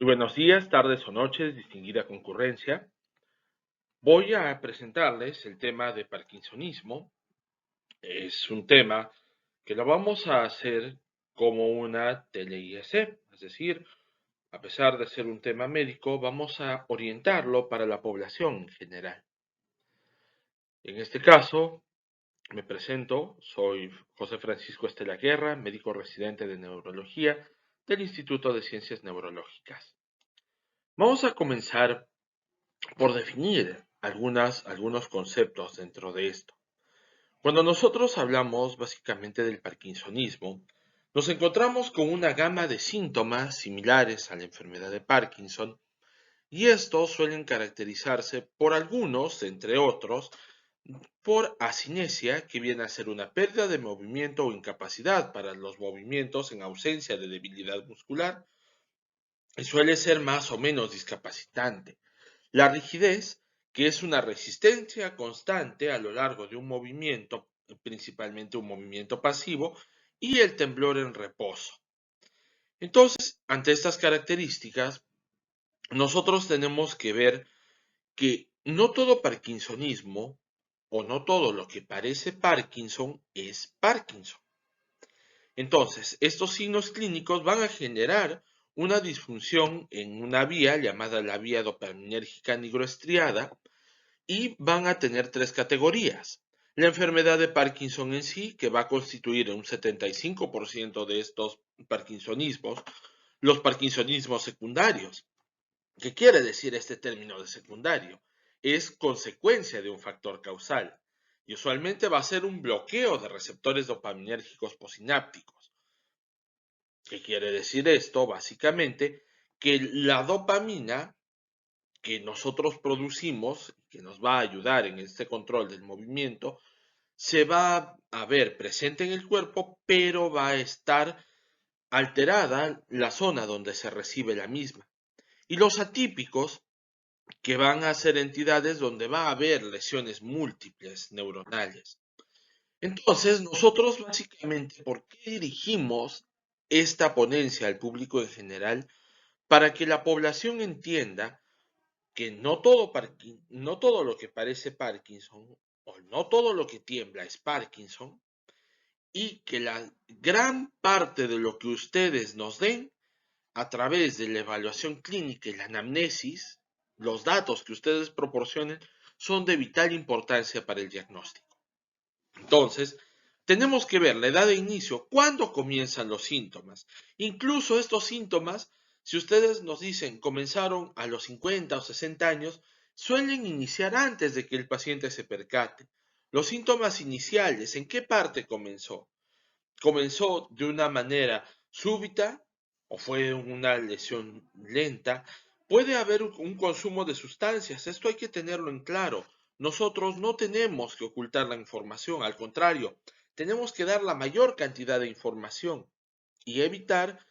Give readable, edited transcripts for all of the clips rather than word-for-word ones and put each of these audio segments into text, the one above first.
Muy buenos días, tardes o noches, distinguida concurrencia. Voy a presentarles el tema de Parkinsonismo. Es un tema que lo vamos a hacer como una tele-IEC, es decir, a pesar de ser un tema médico, vamos a orientarlo para la población en general. En este caso, me presento, soy José Francisco Estela Guerra, médico residente de neurología del Instituto de Ciencias Neurológicas. Vamos a comenzar por definir algunos conceptos dentro de esto. Cuando nosotros hablamos básicamente del parkinsonismo, nos encontramos con una gama de síntomas similares a la enfermedad de Parkinson, y estos suelen caracterizarse por algunos, entre otros, por asinesia, que viene a ser una pérdida de movimiento o incapacidad para los movimientos en ausencia de debilidad muscular, y suele ser más o menos discapacitante. La rigidez, que es una resistencia constante a lo largo de un movimiento, principalmente un movimiento pasivo, y el temblor en reposo. Entonces, ante estas características, nosotros tenemos que ver que no todo parkinsonismo o no todo lo que parece Parkinson es Parkinson. Entonces, estos signos clínicos van a generar una disfunción en una vía llamada la vía dopaminérgica nigroestriada, y van a tener tres categorías. La enfermedad de Parkinson en sí, que va a constituir un 75% de estos parkinsonismos, los parkinsonismos secundarios. ¿Qué quiere decir este término de secundario? Es consecuencia de un factor causal, y usualmente va a ser un bloqueo de receptores dopaminérgicos posinápticos. ¿Qué quiere decir esto? Básicamente, que la dopamina que nosotros producimos, que nos va a ayudar en este control del movimiento, se va a ver presente en el cuerpo, pero va a estar alterada la zona donde se recibe la misma. Y los atípicos, que van a ser entidades donde va a haber lesiones múltiples neuronales. Entonces, nosotros básicamente, ¿por qué dirigimos esta ponencia al público en general? Para que la población entienda que no todo lo que parece Parkinson o no todo lo que tiembla es Parkinson, y que la gran parte de lo que ustedes nos den a través de la evaluación clínica y la anamnesis, los datos que ustedes proporcionen son de vital importancia para el diagnóstico. Entonces, tenemos que ver la edad de inicio, cuándo comienzan los síntomas. Incluso estos síntomas, si ustedes nos dicen comenzaron a los 50 o 60 años, suelen iniciar antes de que el paciente se percate. Los síntomas iniciales, ¿en qué parte comenzó? ¿Comenzó de una manera súbita o fue una lesión lenta? Puede haber un consumo de sustancias, esto hay que tenerlo en claro. Nosotros no tenemos que ocultar la información, al contrario, tenemos que dar la mayor cantidad de información y evitar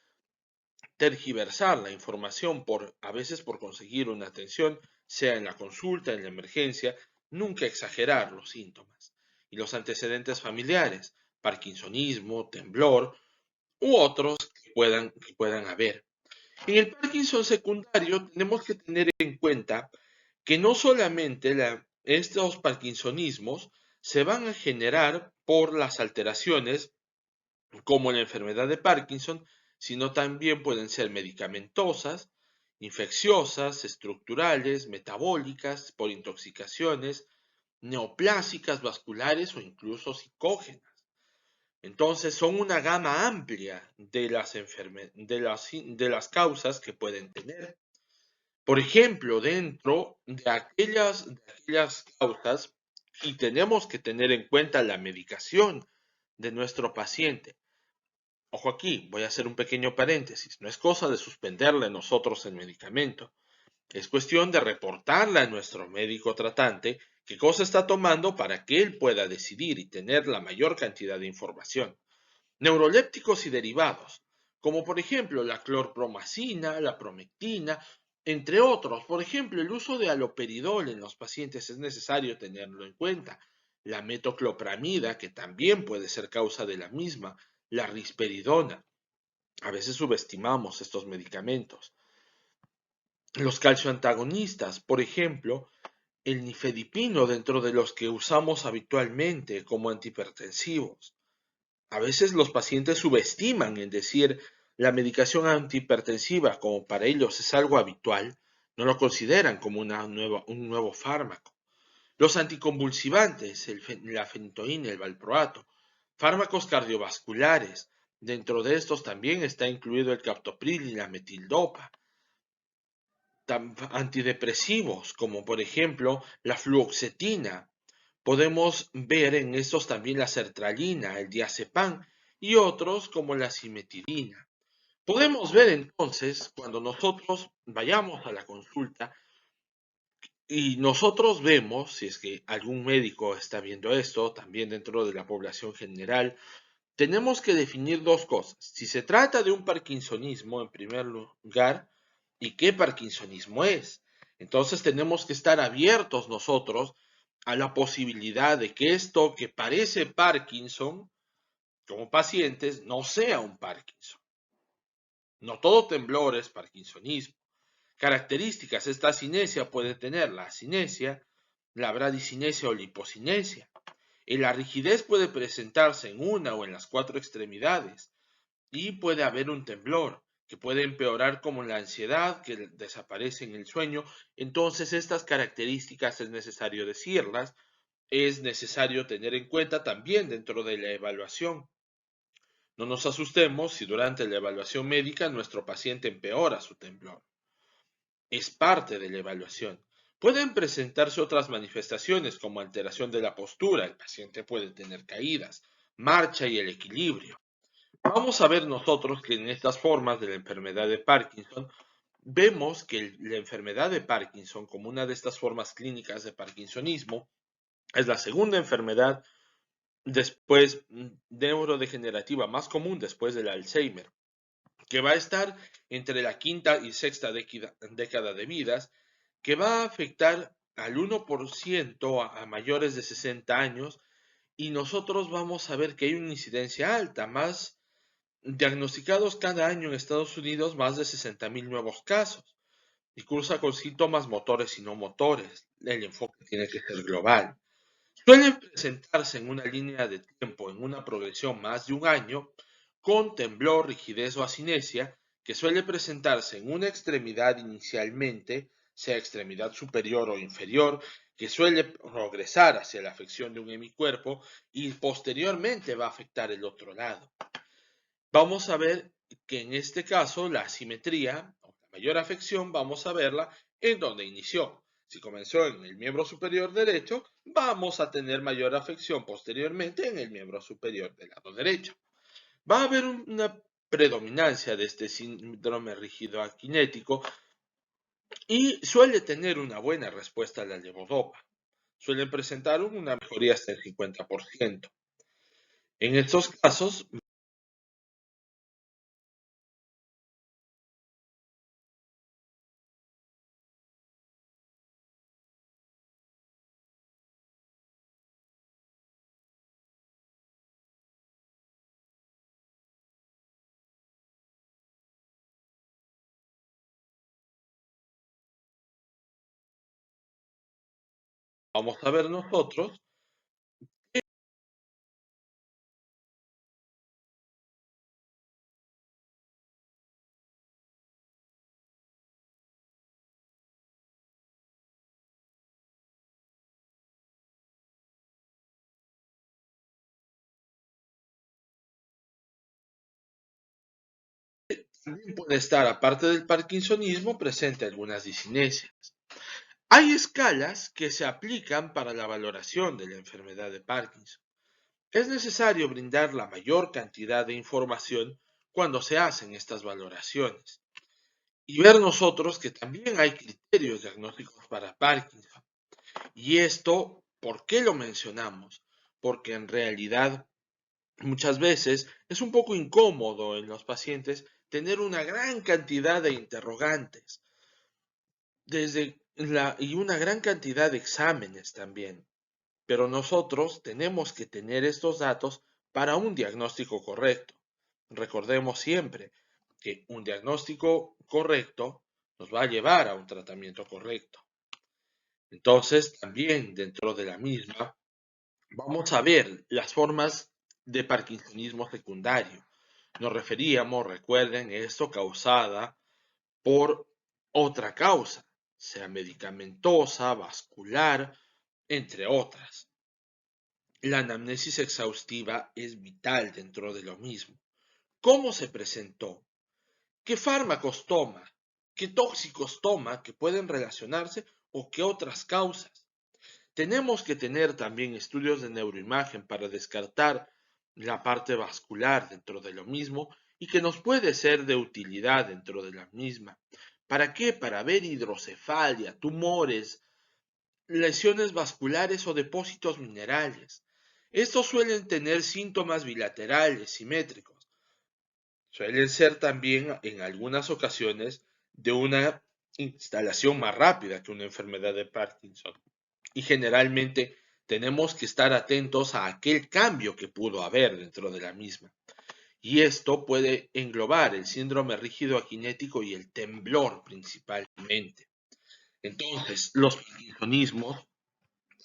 tergiversar la información a veces por conseguir una atención, sea en la consulta, en la emergencia, nunca exagerar los síntomas. Y los antecedentes familiares, parkinsonismo, temblor u otros que puedan haber. En el Parkinson secundario tenemos que tener en cuenta que no solamente estos parkinsonismos se van a generar por las alteraciones como en la enfermedad de Parkinson, sino también pueden ser medicamentosas, infecciosas, estructurales, metabólicas, por intoxicaciones, neoplásicas, vasculares o incluso psicógenas. Entonces son una gama amplia de las causas que pueden tener. Por ejemplo, dentro de aquellas causas, y tenemos que tener en cuenta la medicación de nuestro paciente. Ojo aquí, voy a hacer un pequeño paréntesis. No es cosa de suspenderle nosotros el medicamento. Es cuestión de reportarle a nuestro médico tratante qué cosa está tomando para que él pueda decidir y tener la mayor cantidad de información. Neurolépticos y derivados, como por ejemplo la clorpromacina, la promectina, entre otros. Por ejemplo, el uso de haloperidol en los pacientes es necesario tenerlo en cuenta. La metoclopramida, que también puede ser causa de la misma, la risperidona. A veces subestimamos estos medicamentos. Los calcioantagonistas, por ejemplo, el nifedipino dentro de los que usamos habitualmente como antihipertensivos. A veces los pacientes subestiman en decir la medicación antihipertensiva como para ellos es algo habitual, no lo consideran como un nuevo fármaco. Los anticonvulsivantes, la fentoína, el valproato, fármacos cardiovasculares, dentro de estos también está incluido el captopril y la metildopa. Antidepresivos, como por ejemplo la fluoxetina. Podemos ver en estos también la sertralina, el diazepam y otros como la cimetidina. Podemos ver entonces cuando nosotros vayamos a la consulta y nosotros vemos, si es que algún médico está viendo esto, también dentro de la población general, tenemos que definir dos cosas. Si se trata de un parkinsonismo, en primer lugar, y qué parkinsonismo es. Entonces tenemos que estar abiertos nosotros a la posibilidad de que esto que parece Parkinson, como pacientes, no sea un Parkinson. No todo temblor es parkinsonismo. Características, esta cinesia puede tener la cinesia, la bradicinesia o la hipocinesia. La rigidez puede presentarse en una o en las cuatro extremidades y puede haber un temblor que puede empeorar como la ansiedad que desaparece en el sueño. Entonces estas características es necesario decirlas, es necesario tener en cuenta también dentro de la evaluación. No nos asustemos si durante la evaluación médica nuestro paciente empeora su temblor. Es parte de la evaluación. Pueden presentarse otras manifestaciones como alteración de la postura, el paciente puede tener caídas, marcha y el equilibrio. Vamos a ver nosotros que en estas formas de la enfermedad de Parkinson, vemos que la enfermedad de Parkinson, como una de estas formas clínicas de parkinsonismo, es la segunda enfermedad después neurodegenerativa más común después del Alzheimer, que va a estar entre la quinta y sexta década de vidas, que va a afectar al 1% a mayores de 60 años, y nosotros vamos a ver que hay una incidencia alta, más diagnosticados cada año en Estados Unidos más de 60,000 nuevos casos, y cursa con síntomas motores y no motores. El enfoque tiene que ser global. Suelen presentarse en una línea de tiempo, en una progresión más de un año, con temblor, rigidez o asinesia, que suele presentarse en una extremidad inicialmente, sea extremidad superior o inferior, que suele progresar hacia la afección de un hemicuerpo y posteriormente va a afectar el otro lado. Vamos a ver que en este caso la asimetría o la mayor afección vamos a verla en donde inició. Si comenzó en el miembro superior derecho, vamos a tener mayor afección posteriormente en el miembro superior del lado derecho. Va a haber una predominancia de este síndrome rígido aquinético y suele tener una buena respuesta a la levodopa. Suelen presentar una mejoría hasta el 50%. En estos casos, vamos a ver nosotros. También puede estar, aparte del parkinsonismo, presente algunas discinesias. Hay escalas que se aplican para la valoración de la enfermedad de Parkinson. Es necesario brindar la mayor cantidad de información cuando se hacen estas valoraciones y ver nosotros que también hay criterios diagnósticos para Parkinson. Y esto, ¿por qué lo mencionamos? Porque en realidad muchas veces es un poco incómodo en los pacientes tener una gran cantidad de interrogantes y una gran cantidad de exámenes también. Pero nosotros tenemos que tener estos datos para un diagnóstico correcto. Recordemos siempre que un diagnóstico correcto nos va a llevar a un tratamiento correcto. Entonces, también dentro de la misma, vamos a ver las formas de parkinsonismo secundario. Nos referíamos, recuerden, esto causada por otra causa, sea medicamentosa, vascular, entre otras. La anamnesis exhaustiva es vital dentro de lo mismo. ¿Cómo se presentó? ¿Qué fármacos toma? ¿Qué tóxicos toma que pueden relacionarse o qué otras causas? Tenemos que tener también estudios de neuroimagen para descartar la parte vascular dentro de lo mismo y que nos puede ser de utilidad dentro de la misma. ¿Para qué? Para ver hidrocefalia, tumores, lesiones vasculares o depósitos minerales. Estos suelen tener síntomas bilaterales, simétricos. Suelen ser también en algunas ocasiones de una instalación más rápida que una enfermedad de Parkinson. Y generalmente tenemos que estar atentos a aquel cambio que pudo haber dentro de la misma. Y esto puede englobar el síndrome rígido aquinético y el temblor principalmente. Entonces, los parkinsonismos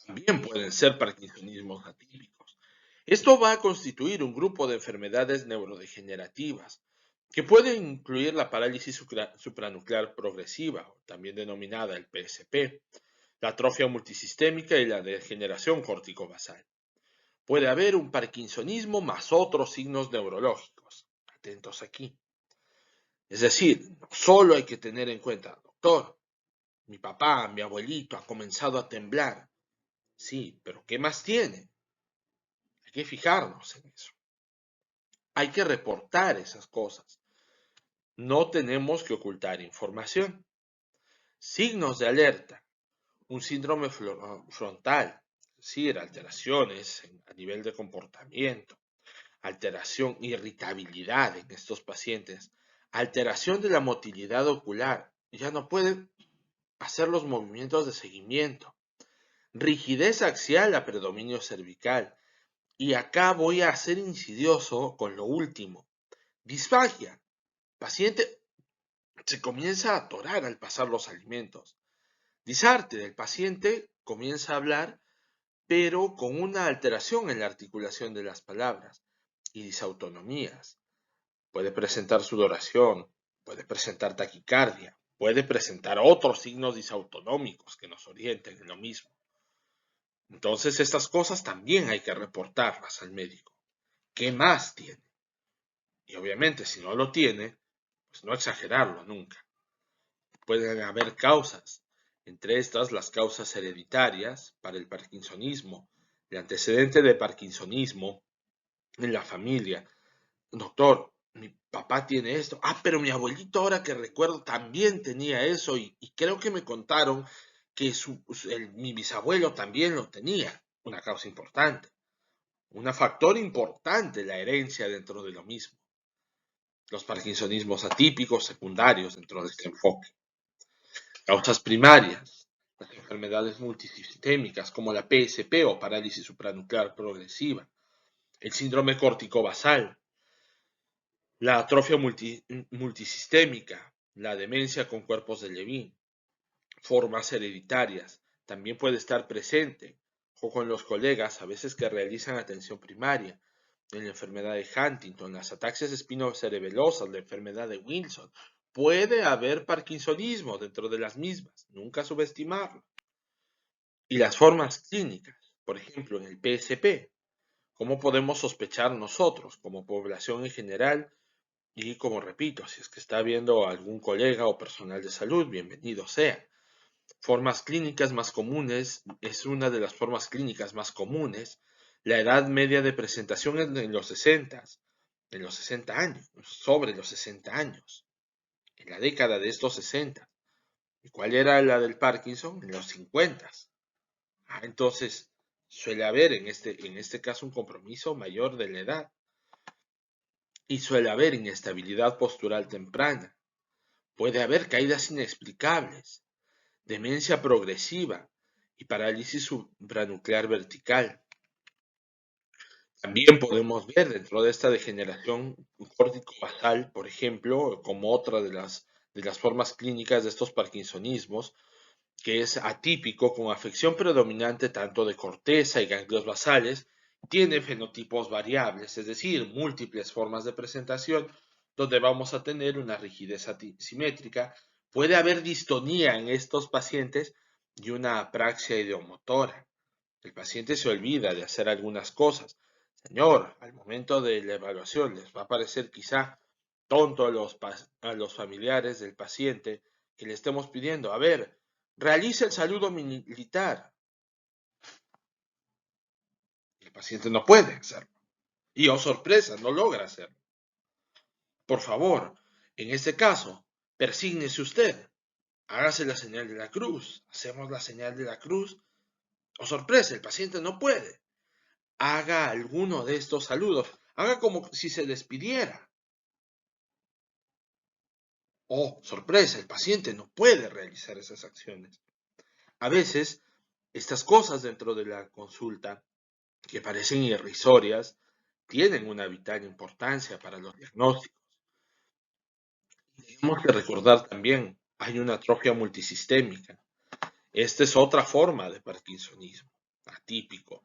también pueden ser parkinsonismos atípicos. Esto va a constituir un grupo de enfermedades neurodegenerativas que pueden incluir la parálisis supranuclear progresiva, también denominada el PSP, la atrofia multisistémica y la degeneración corticobasal. Puede haber un parkinsonismo más otros signos neurológicos. Atentos aquí. Es decir, no solo hay que tener en cuenta, doctor, mi papá, mi abuelito ha comenzado a temblar. Sí, pero ¿qué más tiene? Hay que fijarnos en eso. Hay que reportar esas cosas. No tenemos que ocultar información. Signos de alerta. Un síndrome frontal, es decir, alteraciones a nivel de comportamiento, alteración, irritabilidad en estos pacientes, alteración de la motilidad ocular, ya no pueden hacer los movimientos de seguimiento, rigidez axial a predominio cervical, y acá voy a ser insidioso con lo último, disfagia, paciente se comienza a atorar al pasar los alimentos, disarte, el paciente comienza a hablar pero con una alteración en la articulación de las palabras y disautonomías. Puede presentar sudoración, puede presentar taquicardia, puede presentar otros signos disautonómicos que nos orienten en lo mismo. Entonces estas cosas también hay que reportarlas al médico. ¿Qué más tiene? Y obviamente si no lo tiene, pues no exagerarlo nunca. Pueden haber causas, entre estas las causas hereditarias para el parkinsonismo, el antecedente de parkinsonismo en la familia. Doctor, mi papá tiene esto. Ah, pero mi abuelito ahora que recuerdo también tenía eso y creo que me contaron que mi bisabuelo también lo tenía. Una causa importante. Un factor importante la herencia dentro de lo mismo. Los parkinsonismos atípicos secundarios dentro de este enfoque. Causas primarias. Las enfermedades multisistémicas como la PSP o parálisis supranuclear progresiva. El síndrome corticobasal, la atrofia multisistémica, la demencia con cuerpos de Levin, formas hereditarias, también puede estar presente, o con los colegas a veces que realizan atención primaria, en la enfermedad de Huntington, las ataxias espinocerebelosas, la enfermedad de Wilson. Puede haber parkinsonismo dentro de las mismas, nunca subestimarlo. Y las formas clínicas, por ejemplo, en el PSP, ¿cómo podemos sospechar nosotros, como población en general? Y como repito, si es que está viendo algún colega o personal de salud, bienvenido sea. Formas clínicas más comunes, es una de las formas clínicas más comunes. La edad media de presentación es en los 60, en los 60 años, sobre los 60 años, en la década de estos 60. ¿Y cuál era la del Parkinson? En los 50. Entonces, suele haber en este caso un compromiso mayor de la edad. Y suele haber inestabilidad postural temprana. Puede haber caídas inexplicables, demencia progresiva y parálisis supranuclear vertical. También podemos ver dentro de esta degeneración córtico-basal, por ejemplo, como otra de las formas clínicas de estos parkinsonismos, que es atípico con afección predominante tanto de corteza y ganglios basales, tiene fenotipos variables, es decir, múltiples formas de presentación, donde vamos a tener una rigidez simétrica. Puede haber distonía en estos pacientes y una apraxia ideomotora. El paciente se olvida de hacer algunas cosas. Señor, al momento de la evaluación les va a parecer quizá tonto a los familiares del paciente que le estemos pidiendo, a ver, realice el saludo militar. El paciente no puede hacerlo. Y oh sorpresa, no logra hacerlo. Por favor, en este caso, persígnese usted. Hágase la señal de la cruz. Hacemos la señal de la cruz. Oh sorpresa, el paciente no puede. Haga alguno de estos saludos. Haga como si se despidiera. Oh, sorpresa, el paciente no puede realizar esas acciones. A veces, estas cosas dentro de la consulta, que parecen irrisorias, tienen una vital importancia para los diagnósticos. Tenemos que recordar también, hay una atrofia multisistémica. Esta es otra forma de parkinsonismo atípico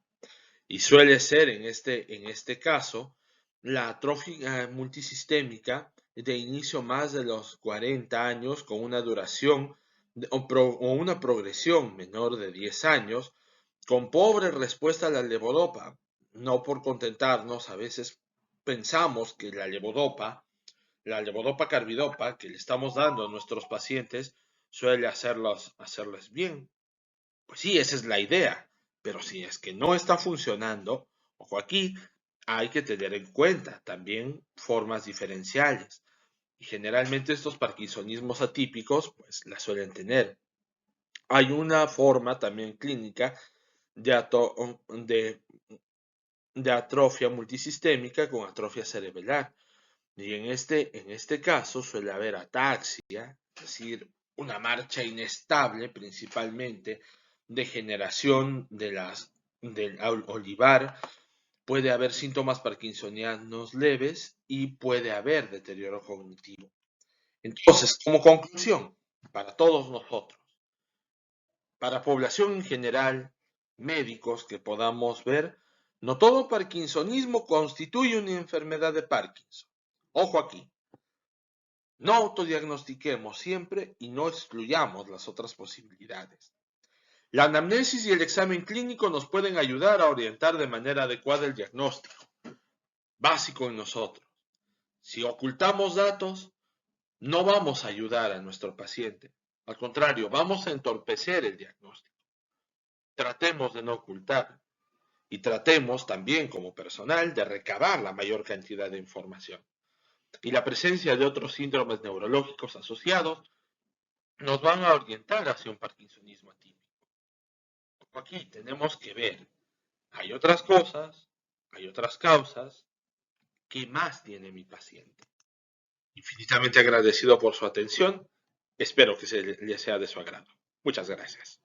y suele ser en este caso la atrofia multisistémica de inicio más de los 40 años con una duración o una progresión menor de 10 años con pobre respuesta a la levodopa. No por contentarnos, a veces pensamos que la levodopa carbidopa que le estamos dando a nuestros pacientes suele hacerles bien. Pues sí, esa es la idea, pero si es que no está funcionando, ojo aquí, hay que tener en cuenta también formas diferenciales. Y generalmente estos parkinsonismos atípicos, pues la suelen tener. Hay una forma también clínica de, de, de atrofia multisistémica con atrofia cerebelar. Y en este caso suele haber ataxia, es decir, una marcha inestable principalmente, degeneración del olivar, puede haber síntomas parkinsonianos leves y puede haber deterioro cognitivo. Entonces, como conclusión, para todos nosotros, para población en general, médicos que podamos ver, no todo parkinsonismo constituye una enfermedad de Parkinson. Ojo aquí, no autodiagnostiquemos siempre y no excluyamos las otras posibilidades. La anamnesis y el examen clínico nos pueden ayudar a orientar de manera adecuada el diagnóstico, básico en nosotros. Si ocultamos datos, no vamos a ayudar a nuestro paciente. Al contrario, vamos a entorpecer el diagnóstico. Tratemos de no ocultar y tratemos también como personal de recabar la mayor cantidad de información. Y la presencia de otros síndromes neurológicos asociados nos van a orientar hacia un parkinsonismo atípico. Aquí tenemos que ver, hay otras cosas, hay otras causas, ¿qué más tiene mi paciente? Infinitamente agradecido por su atención, espero que le sea de su agrado. Muchas gracias.